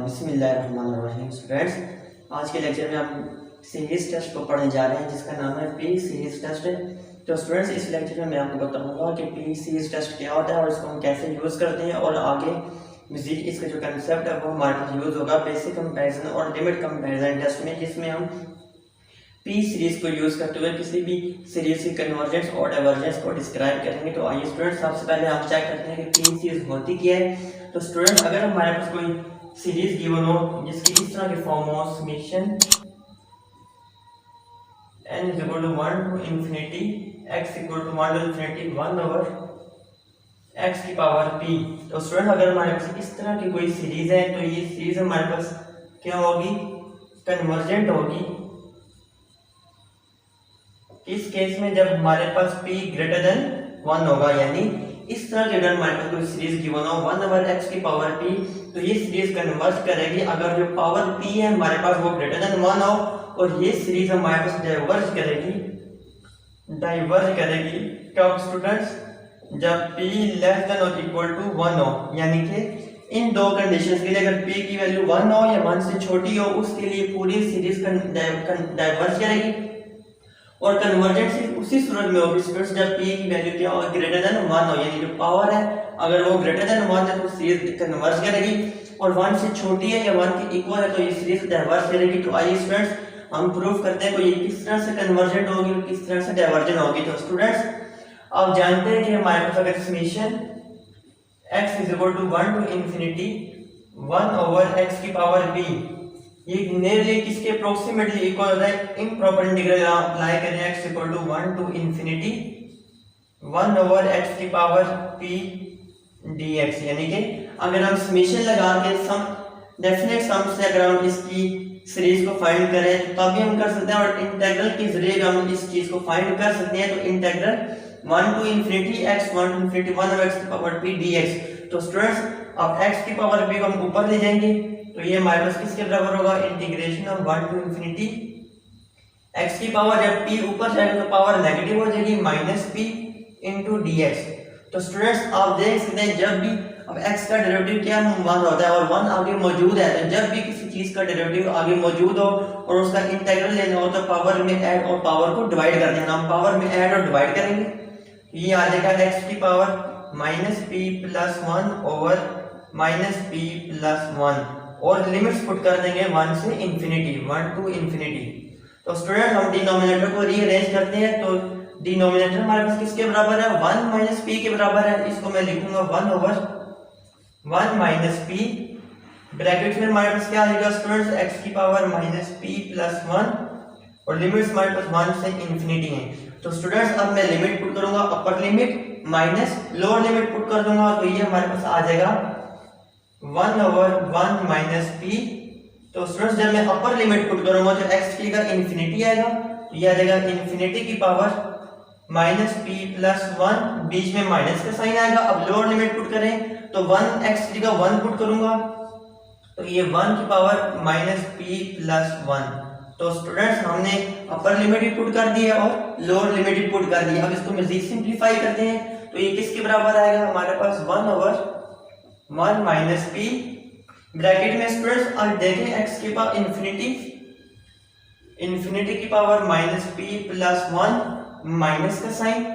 बिस्मिल्लाहिर्रहमानिर्रहीम। स्टूडेंट्स, आज के लेक्चर में हम सीरीज टेस्ट को पढ़ने जा रहे हैं जिसका नाम है पी सीरीज टेस्ट। तो स्टूडेंट्स, इस लेक्चर में मैं आपको बताऊंगा कि पी सीरीज टेस्ट क्या होता है और इसको हम कैसे यूज़ करते हैं और आगे मजीद इसका जो कंसेप्ट है वो हमारे पास यूज़ होगा बेसिक कंपैरिजन और लिमिट कंपैरिजन टेस्ट में, जिसमें हम पी सीरीज को यूज़ करते हुए किसी भी सीरीज की कन्वर्जेंस और डाइवर्जेंस को डिस्क्राइब करेंगे। तो आइए स्टूडेंट्स, सबसे पहले हम चेक करते हैं कि पी सीरीज होती क्या है। तो स्टूडेंट्स, अगर हमारे पास कोई सीरीज गिवन हो जिसकी इस तरह की फॉर्म हो summation n is equal to 1 to infinity x equal to 1 to infinity 1 over x की पावर p। तो स्टूडेंट, अगर हमारे पास इस तरह की कोई सीरीज है तो ये सीरीज हमारे पास क्या होगी, कन्वर्जेंट होगी। इस केस में जब हमारे पास p ग्रेटर देन 1 होगा, यानी इस तरह की अगर हमारे पास कोई सीरीज गिवन हो 1 ओवर x की पावर p, तो ये सीरीज कन्वर्ज करेगी अगर जो पावर p है हमारे पास वो ग्रेटर देन 1 हो, और ये सीरीज हमारे पास डाइवर्ज करेगी कब स्टूडेंट्स, जब p लेस देन और इक्वल टू 1 हो। यानी कि इन दो कंडीशंस के लिए, अगर p की वैल्यू 1 हो या 1 से छोटी हो, उसके लिए पूरी सीरीज डाइवर्ज करेगी। और कन्वर्जेंस सिर्फ उसी सूरत में होगी स्टूडेंट्स जब p की वैल्यू क्या हो, ग्रेटर देन 1 हो, यानी जो पावर है अगर वो ग्रेटर देन 1 है तो सीरीज कन्वर्ज करेगी, और 1 से छोटी है या 1 के इक्वल है तो ये सीरीज डाइवर्ज करेगी। तो आइए स्टूडेंट्स, हम प्रूफ करते हैं कि ये किस तरह से कन्वर्जेंट होगी और किस तरह से डाइवर्जेंट होगी। तो स्टूडेंट्स, आप जानते हैं कि हमारे पास अगर summation x is equal to 1 to infinity 1 over x की पावर b, ये नियरली किसके अप्रोक्सीमेटली इक्वल होता है, इम्प्रॉपर इंटीग्रल अप्लाई करें x equal to 1 to infinity 1 over x की पावर p dx। यानी कि अगर हम समेशन लगा के सम डेफिनेट सम से अगर हम इसकी सीरीज को फाइंड करें तब भी हम कर सकते हैं, और इंटीग्रल के जरिए हम इस चीज को फाइंड कर सकते हैं। तो integral 1 to infinity x 1 to infinity 1 over x की पावर p dx। तो स्टूडेंट्स, अब x की पावर p को हम ऊपर ले जाएंगे तो ये हमारे पास किसके बराबर होगा, integration of 1 to infinity x की पावर, जब p ऊपर जाएगा तो पावर नेगेटिव हो जाएगी माइनस p इनटू dx। तो स्टूडेंट्स, आप देख सकते हैं जब भी अब x का डेरिवेटिव क्या 1 होता है और 1 आगे मौजूद है, तो जब भी किसी चीज का डेरिवेटिव आगे मौजूद हो और उसका इंटीग्रल लेना हो तो पावर में ऐड और पावर को डिवाइड कर देना। हम पावर में ऐड और डिवाइड करेंगे, ये आ जाएगा x की power minus p plus 1 over minus p plus 1, और लिमिट्स पुट कर देंगे 1 से इंफिनिटी 1 टू इंफिनिटी। तो स्टूडेंट, हम डिनोमिनेटर को रीअरेंज करते हैं तो डिनोमिनेटर हमारे पास किसके बराबर है, 1 माइनस p के बराबर है। इसको मैं लिखूंगा 1 ओवर 1 माइनस p, ब्रैकेट में हमारे पास क्या आएगा स्टूडेंट्स, x की पावर माइनस p प्लस 1, और लिमिट्स हमारे पास 1 से इंफिनिटी है। तो स्टूडेंट्स, अब मैं लिमिट पुट करूंगा, upper limit minus lower limit put कर दूंगा, तो ये हमारे पास आ जाएगा 1 ओवर 1 माइनस p। तो स्टूडेंट्स, जब मैं अपर लिमिट पुट करूंगा तो x की जगह इंफिनिटी आएगा, तो ये आ जाएगा इंफिनिटी की पावर माइनस p प्लस 1, बीच में माइनस का साइन आएगा। अब लोअर लिमिट पुट करें तो 1 x की जगह 1 पुट करूंगा, तो ये 1 की पावर माइनस p प्लस 1। तो स्टूडेंट्स, हमने अपर लिमिट भी पुट कर दी है और लोअर लिमिट भी पुट कर दी है। अब इसको मजीद सिंप्लीफाई करते हैं तो ये किसके बराबर आएगा, हमारे पास 1 ओवर 1 माइनस p, ब्रैकेट में स्टूडेंट्स अब देखें x की पावर इंफिनिटी की power minus p plus 1, minus का साइन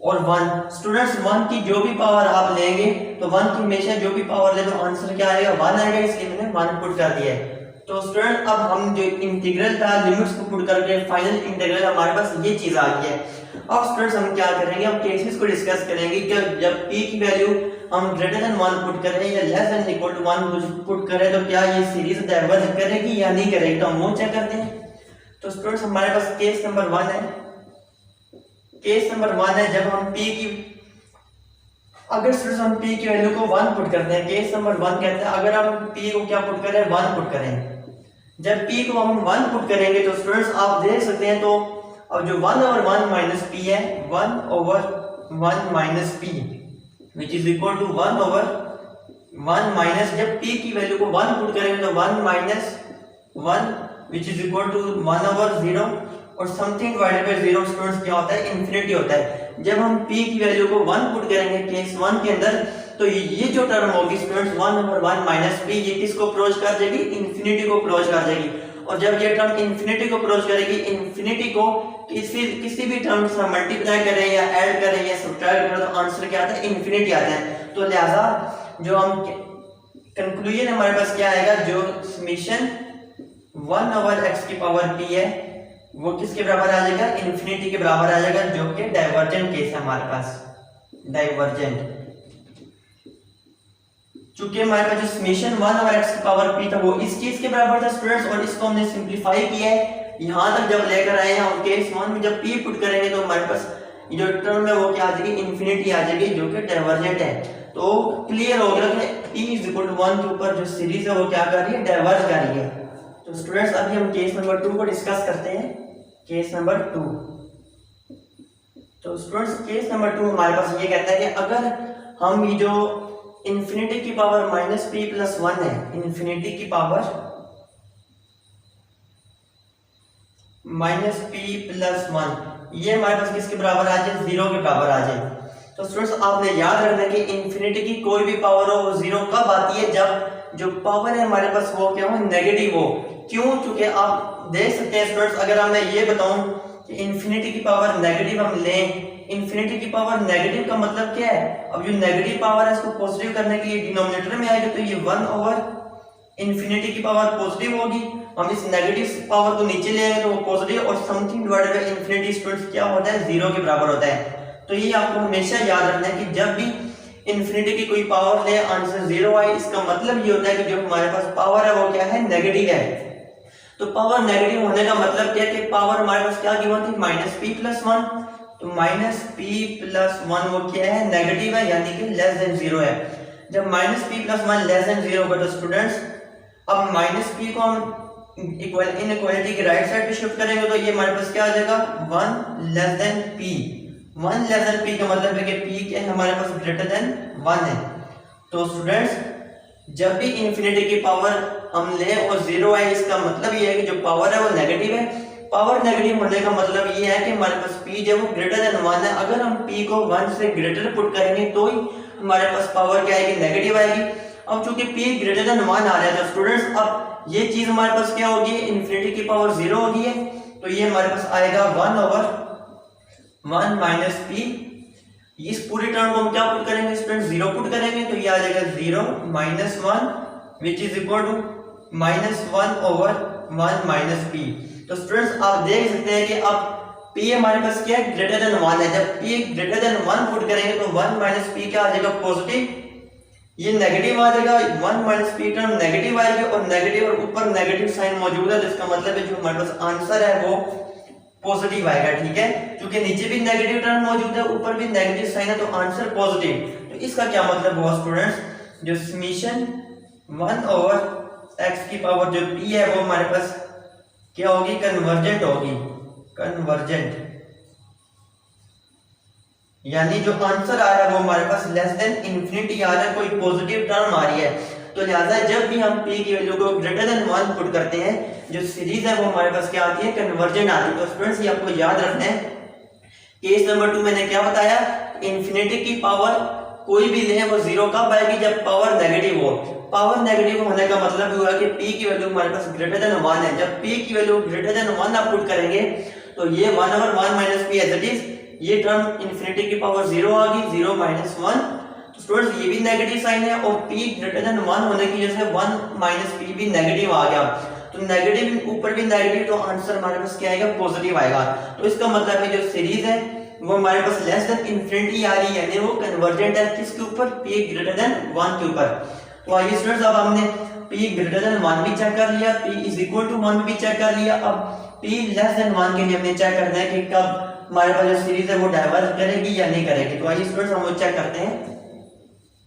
और 1। स्टूडेंट्स, 1 की जो भी पावर आप लेंगे तो 1 की हमेशा जो भी पावर ले तो आंसर क्या आएगा, 1 आएगा, इसलिए मैंने 1 पुट कर दिया है। तो स्टूडेंट, अब हम जो इंटीग्रल था लिमिट्स को पुट करके फाइनल इंटीग्रल हमारे पास ये चीज आ गई है। अब स्टूडेंट्स, हम क्या करेंगे, अब केसेस को डिस्कस करेंगे कि जब p की वैल्यू हम ग्रेटर देन 1 पुट करें या less than equal to 1 put करें तो क्या ये सीरीज डाइवर्ज करेगी या नहीं करेगी। तो हम वो चेक करते हैं। तो स्टूडेंट्स, हमारे पास केस नंबर 1 है। केस नंबर 1 है जब हम p की, अगर स्टूडेंट्स हम p की वैल्यू को 1 पुट करते हैं, केस नंबर 1 कहते हैं अगर हम p को क्या पुट करें, 1 पुट करें। जब p को हम 1 पुट करेंगे तो स्टूडेंट्स आप देख सकते हैं, तो अब जो 1 ओवर 1 माइनस p है, 1 over 1 minus p which is equal to 1 over 1 minus, जब p की वैल्यू को 1 पुट करेंगे तो 1 minus 1 which is equal to 1 over 0, और समथिंग डिवाइडेड बाय 0 स्टूडेंट्स क्या होता है, इंफिनिटी होता है। जब हम p की वैल्यू को 1 पुट करेंगे केस 1 के अंदर तो ये जो टर्म होगी स्टूडेंट्स 1/1 माइनस पी, ये किसको अप्रोच कर जाएगी? इन्फिनिटी को अप्रोच कर जाएगी। और जब ये टर्म इन्फिनिटी को अप्रोच करेगी, इन्फिनिटी को किसी भी टर्म से मल्टीप्लाई करें या ऐड करें या सब्ट्रैक्ट करें तो आंसर क्या आता है? इन्फिनिटी आता है। तो लिहाजा जो हम कंक्लूजन हमारे पास क्या आएगा? जो समेशन 1/x की पावर p है वो किसके बराबर आ जाएगा? इन्फिनिटी के बराबर आ जाएगा, जो कि डाइवर्जेंट केस है हमारे पास, डाइवर्जेंट। चूंकि हमारे पास जो समेशन 1/x की पावर p था वो इस केस के बराबर था स्टूडेंट्स, और इसको हमने सिंपलीफाई किया है यहां तक जब लेकर आए हैं, और केस 1 में जब p पुट करेंगे तो हमारे पास जो टर्म है वो क्या आ जाएगी? इन्फिनिटी आ जाएगी, जो कि डाइवर्जेंट है। तो क्लियर हो गया कि p = 1 के ऊपर जो सीरीज है वो क्या कर रही है? डाइवर्ज कर रही है। तो स्टूडेंट्स अभी हम केस नंबर 2 को डिस्कस करते हैं। केस नंबर 2, तो स्टूडेंट्स केस नंबर 2 हमारे पास ये कहता है कि अगर हम ये जो इन्फिनिटी की पावर -p+1 है, इन्फिनिटी की पावर -p+1 ये हमारे पास किसके बराबर आ जाए? 0 के बराबर आ जाए। तो स्टूडेंट्स आपने याद रखना है कि इन्फिनिटी की कोई भी पावर हो वो 0 कब आती है? जब जो पावर है हमारे पास वो क्या हो? नेगेटिव हो। क्यों? क्योंकि आप देख सकते हैं स्टूडेंट्स, अगर मैं ये बताऊं कि इन्फिनिटी की पावर नेगेटिव हम लें, इन्फिनिटी की पावर नेगेटिव का मतलब क्या है? अब जो नेगेटिव पावर है इसको पॉजिटिव करने के लिए डिनोमिनेटर में आएगा, तो ये 1/इन्फिनिटी की पावर पॉजिटिव होगी। हम इस नेगेटिव पावर को नीचे ले आएंगे तो वो पॉजिटिव, और something divided by infinity students क्या होता है? 0 के बराबर होता है। तो ये आपको हमेशा याद रखना है कि जब भी इन्फिनिटी की कोई पावर ले आंसर 0 आए, इसका मतलब ये होता है कि जो हमारे पास पावर है वो क्या है? नेगेटिव है। तो पावर नेगेटिव होने का मतलब क्या है कि पावर हमारे पास क्या गिवन थी? -p+1, तो -p+1 वो क्या है? नेगेटिव है, यानी कि लेस देन 0 है। जब -p+1 लेस देन 0 होगा तो स्टूडेंट्स अब -p को हम इनइक्वालिटी की राइट साइड पे शिफ्ट करेंगे तो ये हमारे पास क्या आ जाएगा? 1 less than p। 1 less than p का मतलब है कि p क्या है? हमारे पास ग्रेटर देन 1 है। तो स्टूडेंट्स जब भी इन्फिनिटी की पावर हम ले और 0 आए, इसका मतलब ये है कि जो पावर है वो नेगेटिव है। पावर नेगेटिव होने का मतलब ये है कि हमारे पास p जो वो ग्रेटर देन 1 है। अगर हम p को 1 से ग्रेटर पुट करेंगे तो ही हमारे पास पावर क्या आएगी? नेगेटिव आएगी। अब चूंकि p ग्रेटर देन 1 आ रहा है तो स्टूडेंट्स अब ये चीज हमारे पास क्या होगी? इन्फिनिटी की पावर 0 होगी है, तो ये हमारे पास आएगा 1/1 माइनस p। इस पूरे टर्म को हम क्या पुट करेंगे स्टूडेंट? 0 पुट करेंगे तो ये आ जाएगा 0 - 1 which is equal to -1/1 minus p। तो स्टूडेंट्स आप देख सकते हैं कि अब p हमारे पास क्या है? ग्रेटर देन 1 है। जब p ग्रेटर देन 1 पुट करेंगे तो 1 - p क्या आ जाएगा? पॉजिटिव। ये नेगेटिव आ जाएगा, 1 - p टर्म नेगेटिव आएगी, और नेगेटिव और ऊपर नेगेटिव साइन मौजूद है, जिसका मतलब है जो हमारे पास आंसर है वो पॉजिटिव आएगा। ठीक है, क्योंकि नीचे भी नेगेटिव टर्म मौजूद है, ऊपर भी नेगेटिव साइन है, तो आंसर पॉजिटिव। तो इसका क्या मतलब हुआ स्टूडेंट्स? जो समेशन 1/x की पावर जो p है वो हमारे पास क्या होगी? कन्वर्जेंट होगी, कन्वर्जेंट। यानी जो आंसर आ रहा है वो हमारे पास लेस देन इन्फिनिटी आ रहा है, कोई पॉजिटिव टर्म आ रही है। तो लिहाजा जब भी हम p की वैल्यू को ग्रेटर देन 1 पुट करते हैं, जो सीरीज है वो हमारे पास क्या आती है? कन्वर्जेंट आती है। तो स्टूडेंट्स ये आपको याद रखना है। केस नंबर 2 मैंने क्या बताया? इन्फिनिटी की पावर कोई भी ले वो 0 कब आएगी? जब पावर नेगेटिव हो। पावर नेगेटिव होने का मतलब हुआ कि p की वैल्यू हमारे पास ग्रेटर देन 1 है। जब p की वैल्यू ग्रेटर देन 1 आप पुट करेंगे तो ये 1/1 minus p as it is, ये टर्म इन्फिनिटी की पावर 0 आ गई, 0 - 1। तो स्टूडेंट्स ये भी नेगेटिव साइन है, और p ग्रेटर देन 1 होने की वजह से 1 - p भी नेगेटिव आ गया। तो नेगेटिव ऊपर भी नेगेटिव, तो आंसर हमारे पास क्या आएगा? पॉजिटिव आएगा। तो इसका मतलब है जो सीरीज है वो हमारे पास लेस देन इन्फिनिटी आ रही है, यानी वो कन्वर्जेंट है। किसके ऊपर? p ग्रेटर देन 1 के ऊपर। तो आइए स्टूडेंट्स अब हमने p ग्रेटर देन 1 भी चेक कर लिया, p इज इक्वल टू 1 भी चेक कर लिया। अब p लेस देन 1 के लिए हमने चेक करना है कि कब हमारे पास जो सीरीज है वो डाइवर्ज करेगी या नहीं करेगी। तो आइए स्टूडेंट्स हम वो चेक करते हैं।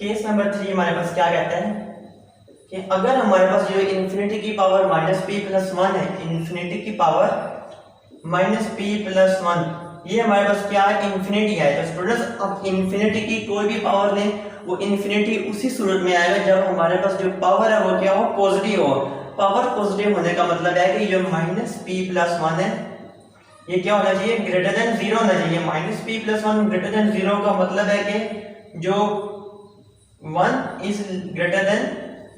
केस नंबर 3 हमारे पास क्या कहता है कि अगर हमारे पास जो इन्फिनिटी की पावर -p+1 है, इन्फिनिटी की पावर -p+1, ये हमारे पास क्या है? इन्फिनिटी है। तो स्टूडेंट्स अब इन्फिनिटी की कोई भी पावर लें वो इन्फिनिटी उसी सूरत में आएगा जब हमारे पास जो पावर है वो क्या हो? पॉजिटिव हो। पावर पॉजिटिव होने का मतलब है कि जो -p+1 है ये क्या होना चाहिए? ग्रेटर देन 0 होना चाहिए। -p+1 ग्रेटर देन 0 का मतलब है कि जो 1 इज ग्रेटर देन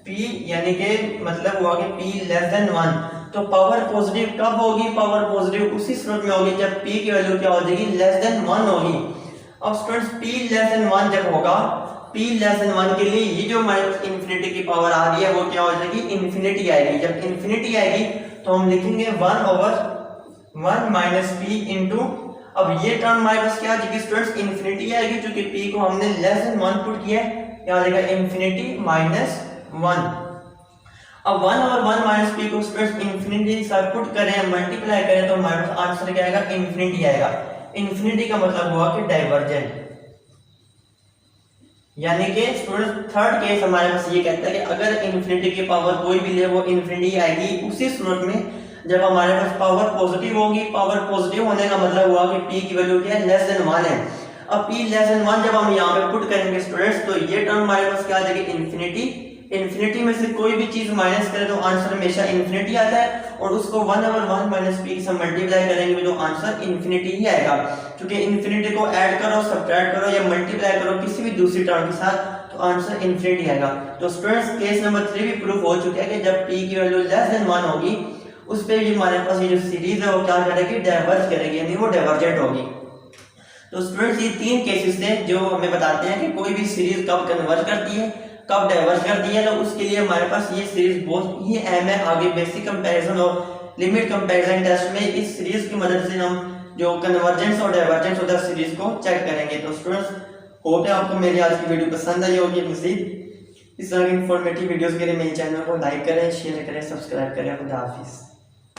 p, यानी कि मतलब हुआ कि p लेस देन 1। तो पावर पॉजिटिव कब होगी? पावर पॉजिटिव उसी सूरत में होगी जब p की वैल्यू क्या हो जाएगी? लेस देन 1 होगी। अब स्टूडेंट्स p लेस देन 1 जब होगा, p लेस देन 1 के लिए ये जो हमारे पास इन्फिनिटी की पावर आ रही है वो क्या हो जाएगी? इन्फिनिटी आएगी। जब इन्फिनिटी आएगी तो हम लिखेंगे 1/1 माइनस p इंटू, अब ये टर्म हमारे पास क्या आ जाएगी स्टूडेंट्स? इन्फिनिटी आएगी, क्योंकि p को हमने लेस देन 1 पुट किया है, क्या आ जाएगा? Infinity minus 1। अब 1/1 माइनस p को स्टूडेंट्स इन्फिनिटी के साथ पुट करें, मल्टीप्लाई करें तो हमारे पास आंसर क्या आएगा? इन्फिनिटी आएगा। इन्फिनिटी का मतलब हुआ कि डाइवर्जेंट, यानी कि स्टूडेंट्स थर्ड केस हमारे पास ये कहता है कि अगर इन्फिनिटी की पावर कोई भी ले वो इन्फिनिटी आएगी उसी सूरत में जब हमारे पास पावर पॉजिटिव होगी। पावर पॉजिटिव होने का मतलब हुआ कि p की वैल्यू क्या है? लेस देन 1 है। अब p लेस देन 1 जब हम यहाँ पे पुट करेंगे स्टूडेंट्स तो ये टर्म हमारे पास क्या आ जाएगी? इन्फिनिटी। इन्फिनिटी में से कोई भी चीज माइनस करें तो आंसर हमेशा इन्फिनिटी आता है, और उसको 1/1 माइनस p से मल्टीप्लाई करेंगे तो आंसर इन्फिनिटी ही आएगा। क्योंकि इन्फिनिटी को ऐड करो, सब्ट्रैक्ट करो या मल्टीप्लाई करो किसी भी दूसरी टर्म के साथ तो आंसर इन्फिनिटी आएगा। तो स्टूडेंट्स केस नंबर 3 भी प्रूफ हो चुका है कि जब p की वैल्यू लेस देन 1 होगी उस पे भी हमारे पास ये जो सीरीज है वो क्या करेगी? डाइवर्ज करेगी, यानी वो डाइवर्जेंट होगी। तो स्टूडेंट्स ये 3 केसेस थे जो हमें बताते हैं कि कोई भी सीरीज कब कन्वर्ज करती है, कब डाइवर्ज करती है। तो उसके लिए हमारे पास ये सीरीज बहुत ही अहम है। आगे बेसिक कंपैरिजन और लिमिट कंपैरिजन टेस्ट में इस सीरीज की मदद से हम जो कन्वर्जेंस और डाइवर्जेंस होता है सीरीज को चेक करेंगे। तो स्टूडेंट्स होप है आपको मेरी आज की वीडियो पसंद आई होगी। मज़ीद इस तरह की इंफॉर्मेटिव वीडियोस के लिए मेरे चैनल को लाइक करें, शेयर करें, सब्सक्राइब करें। खुदा हाफिज़।